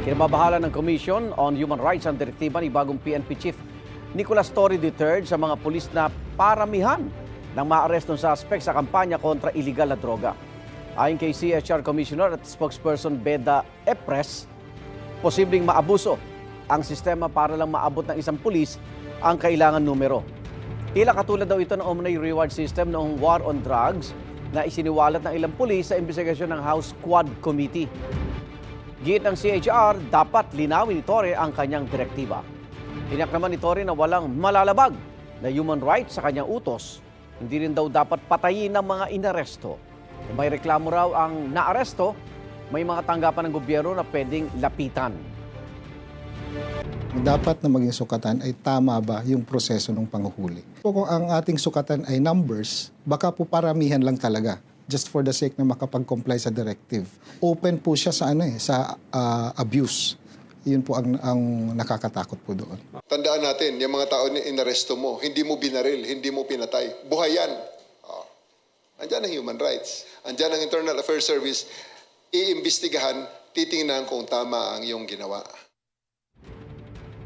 Kinababahala ng Commission on Human Rights ang direktiba ni bagong PNP Chief Nicolas Torre III sa mga pulis na paramihan ng maarestong suspect sa kampanya kontra iligal na droga. Ayon kay CHR Commissioner at spokesperson Beda Epres, posibleng maabuso ang sistema para lang maabot ng isang pulis ang kailangan numero. Tila katulad daw ito ng umano'y reward system noong war on drugs na isiniwalat ng ilang pulis sa investigasyon ng House Quad Committee. Giit ng CHR, dapat linawin ni Torre ang kanyang direktiba. Tiniyak naman ni Torre na walang malalabag na human rights sa kanyang utos. Hindi rin daw dapat patayin ng mga inaresto. Kung may reklamo raw ang naaresto, may mga tanggapan ng gobyerno na pwedeng lapitan. Dapat na maging sukatan ay tama ba yung proseso ng panghuhuli. Kung ang ating sukatan ay numbers, baka po paramihan lang talaga just for the sake na makapag-comply sa directive. Open po siya sa abuse. Yun po ang nakakatakot po doon. Tandaan natin, yung mga tao na inaresto mo, hindi mo binaril, hindi mo pinatay. Buhay yan. Andyan ang human rights. Andyan ang Internal Affairs Service. Iimbestigahan, titingnan kung tama ang iyong ginawa.